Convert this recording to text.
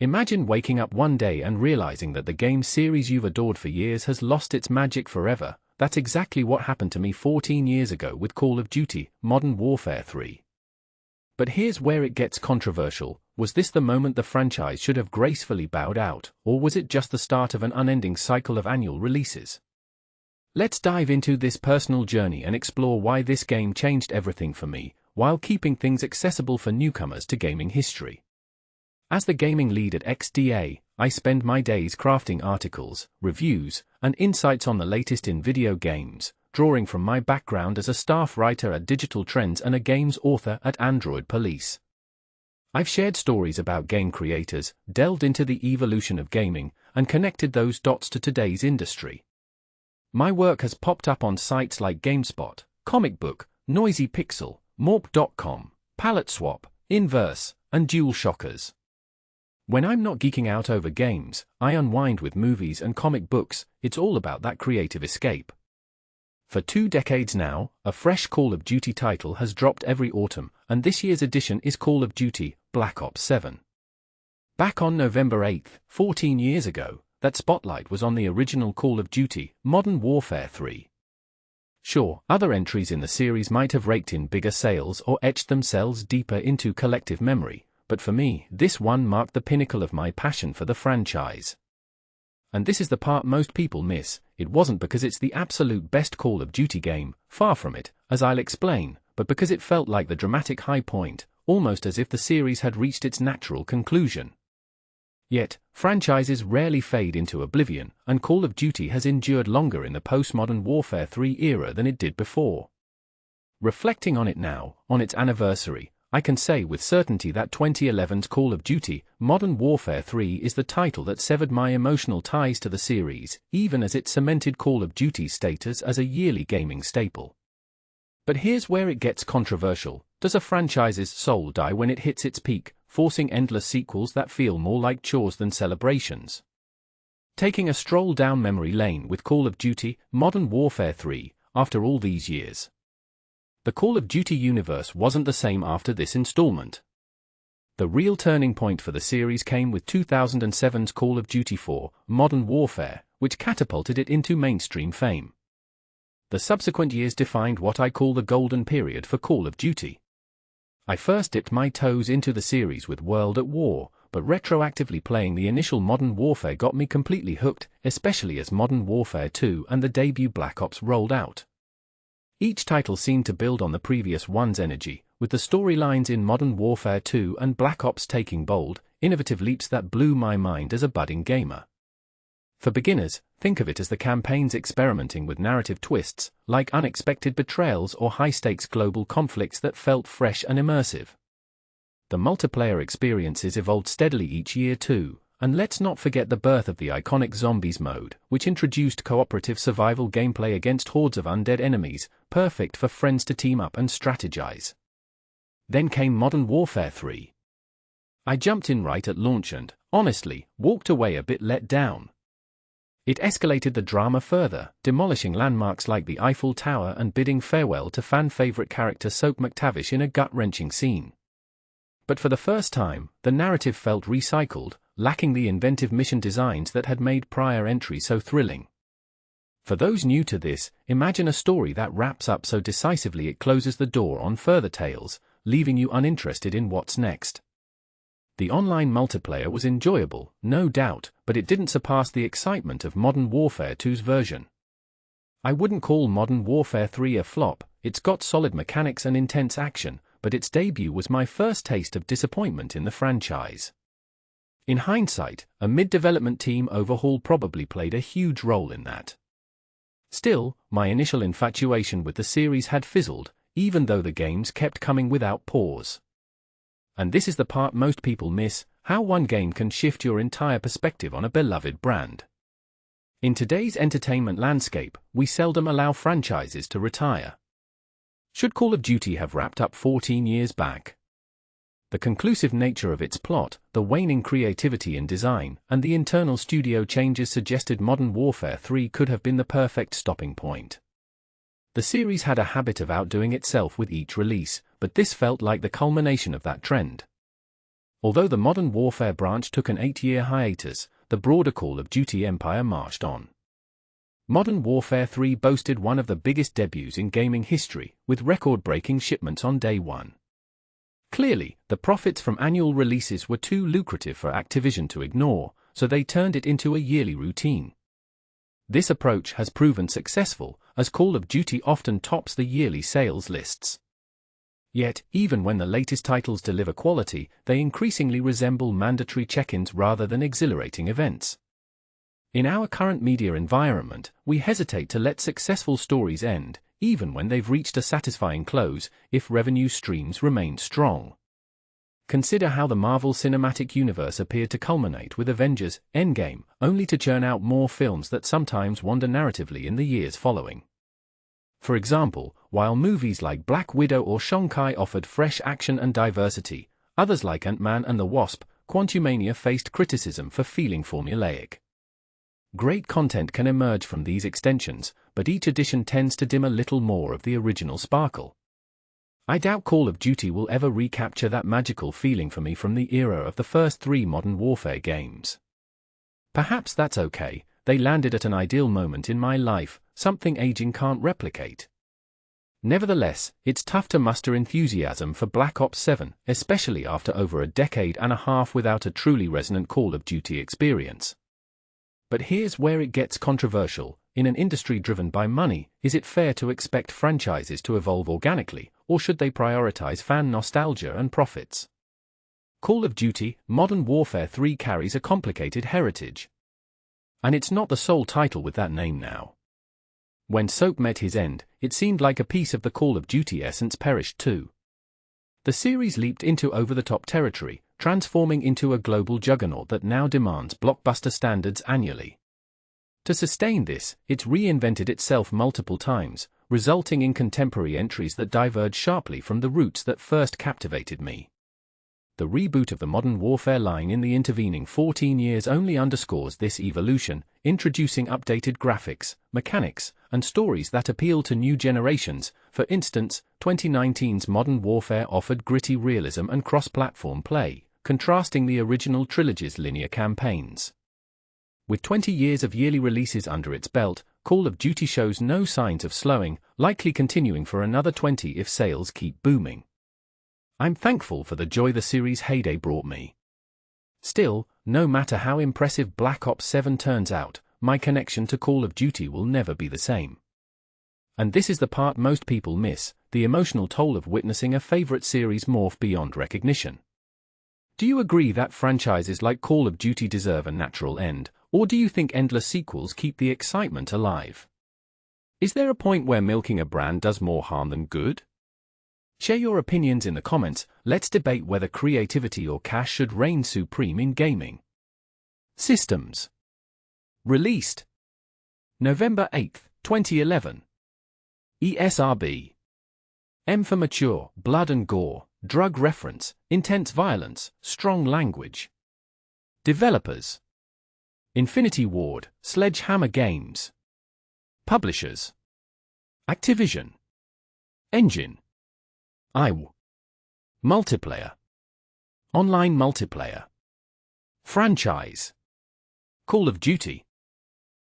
Imagine waking up one day and realizing that the game series you've adored for years has lost its magic forever. That's exactly what happened to me 14 years ago with Call of Duty: Modern Warfare 3. But here's where it gets controversial. Was this the moment the franchise should have gracefully bowed out, or was it just the start of an unending cycle of annual releases? Let's dive into this personal journey and explore why this game changed everything for me, while keeping things accessible for newcomers to gaming history. As the gaming lead at XDA, I spend my days crafting articles, reviews, and insights on the latest in video games, drawing from my background as a staff writer at Digital Trends and a games author at Android Police. I've shared stories about game creators, delved into the evolution of gaming, and connected those dots to today's industry. My work has popped up on sites like GameSpot, Comic Book, Noisy Pixel, Morp.com, Palette Swap, Inverse, and Dual Shockers. When I'm not geeking out over games, I unwind with movies and comic books. It's all about that creative escape. For 2 decades now, a fresh Call of Duty title has dropped every autumn, and this year's edition is Call of Duty: Black Ops 7. Back on November 8th, 14 years ago, that spotlight was on the original Call of Duty: Modern Warfare 3. Sure, other entries in the series might have raked in bigger sales or etched themselves deeper into collective memory, but for me, this one marked the pinnacle of my passion for the franchise. And this is the part most people miss. It wasn't because it's the absolute best Call of Duty game, far from it, as I'll explain, but because it felt like the dramatic high point, almost as if the series had reached its natural conclusion. Yet, franchises rarely fade into oblivion, and Call of Duty has endured longer in the post-Modern Warfare 3 era than it did before. Reflecting on it now, on its anniversary, I can say with certainty that 2011's Call of Duty: Modern Warfare 3 is the title that severed my emotional ties to the series, even as it cemented Call of Duty's status as a yearly gaming staple. But here's where it gets controversial. Does a franchise's soul die when it hits its peak, forcing endless sequels that feel more like chores than celebrations? Taking a stroll down memory lane with Call of Duty: Modern Warfare 3, after all these years. The Call of Duty universe wasn't the same after this installment. The real turning point for the series came with 2007's Call of Duty 4, Modern Warfare, which catapulted it into mainstream fame. The subsequent years defined what I call the golden period for Call of Duty. I first dipped my toes into the series with World at War, but retroactively playing the initial Modern Warfare got me completely hooked, especially as Modern Warfare 2 and the debut Black Ops rolled out. Each title seemed to build on the previous one's energy, with the storylines in Modern Warfare 2 and Black Ops taking bold, innovative leaps that blew my mind as a budding gamer. For beginners, think of it as the campaigns experimenting with narrative twists, like unexpected betrayals or high-stakes global conflicts that felt fresh and immersive. The multiplayer experiences evolved steadily each year too, and let's not forget the birth of the iconic Zombies mode, which introduced cooperative survival gameplay against hordes of undead enemies, perfect for friends to team up and strategize. Then came Modern Warfare 3. I jumped in right at launch and, honestly, walked away a bit let down. It escalated the drama further, demolishing landmarks like the Eiffel Tower and bidding farewell to fan-favorite character Soap McTavish in a gut-wrenching scene. But for the first time, the narrative felt recycled, lacking the inventive mission designs that had made prior entries so thrilling. For those new to this, imagine a story that wraps up so decisively it closes the door on further tales, leaving you uninterested in what's next. The online multiplayer was enjoyable, no doubt, but it didn't surpass the excitement of Modern Warfare 2's version. I wouldn't call Modern Warfare 3 a flop. It's got solid mechanics and intense action, but its debut was my first taste of disappointment in the franchise. In hindsight, a mid-development team overhaul probably played a huge role in that. Still, my initial infatuation with the series had fizzled, even though the games kept coming without pause. And this is the part most people miss: how one game can shift your entire perspective on a beloved brand. In today's entertainment landscape, we seldom allow franchises to retire. Should Call of Duty have wrapped up 14 years back? The conclusive nature of its plot, the waning creativity in design, and the internal studio changes suggested Modern Warfare 3 could have been the perfect stopping point. The series had a habit of outdoing itself with each release, but this felt like the culmination of that trend. Although the Modern Warfare branch took an 8-year hiatus, the broader Call of Duty empire marched on. Modern Warfare 3 boasted one of the biggest debuts in gaming history, with record-breaking shipments on day one. Clearly, the profits from annual releases were too lucrative for Activision to ignore, so they turned it into a yearly routine. This approach has proven successful, as Call of Duty often tops the yearly sales lists. Yet, even when the latest titles deliver quality, they increasingly resemble mandatory check-ins rather than exhilarating events. In our current media environment, we hesitate to let successful stories end, even when they've reached a satisfying close, if revenue streams remain strong. Consider how the Marvel Cinematic Universe appeared to culminate with Avengers: Endgame, only to churn out more films that sometimes wander narratively in the years following. For example, while movies like Black Widow or Shang-Chi offered fresh action and diversity, others like Ant-Man and the Wasp: Quantumania faced criticism for feeling formulaic. Great content can emerge from these extensions, but each edition tends to dim a little more of the original sparkle. I doubt Call of Duty will ever recapture that magical feeling for me from the era of the first 3 Modern Warfare games. Perhaps that's okay, they landed at an ideal moment in my life, something aging can't replicate. Nevertheless, it's tough to muster enthusiasm for Black Ops 7, especially after over a decade and a half without a truly resonant Call of Duty experience. But here's where it gets controversial. In an industry driven by money, is it fair to expect franchises to evolve organically, or should they prioritize fan nostalgia and profits? Call of Duty: Modern Warfare 3 carries a complicated heritage. And it's not the sole title with that name now. When Soap met his end, it seemed like a piece of the Call of Duty essence perished too. The series leaped into over-the-top territory, transforming into a global juggernaut that now demands blockbuster standards annually. To sustain this, it's reinvented itself multiple times, resulting in contemporary entries that diverge sharply from the roots that first captivated me. The reboot of the Modern Warfare line in the intervening 14 years only underscores this evolution, introducing updated graphics, mechanics, and stories that appeal to new generations. For instance, 2019's Modern Warfare offered gritty realism and cross-platform play, contrasting the original trilogy's linear campaigns. With 20 years of yearly releases under its belt, Call of Duty shows no signs of slowing, likely continuing for another 20 if sales keep booming. I'm thankful for the joy the series' heyday brought me. Still, no matter how impressive Black Ops 7 turns out, my connection to Call of Duty will never be the same. And this is the part most people miss, the emotional toll of witnessing a favorite series morph beyond recognition. Do you agree that franchises like Call of Duty deserve a natural end, or do you think endless sequels keep the excitement alive? Is there a point where milking a brand does more harm than good? Share your opinions in the comments. Let's debate whether creativity or cash should reign supreme in gaming. Systems. Released November 8, 2011. ESRB. M for mature, blood and gore, drug reference, intense violence, strong language. Developers: Infinity Ward, Sledgehammer Games. Publishers: Activision. Engine: IW. Multiplayer: Online multiplayer. Franchise: Call of Duty.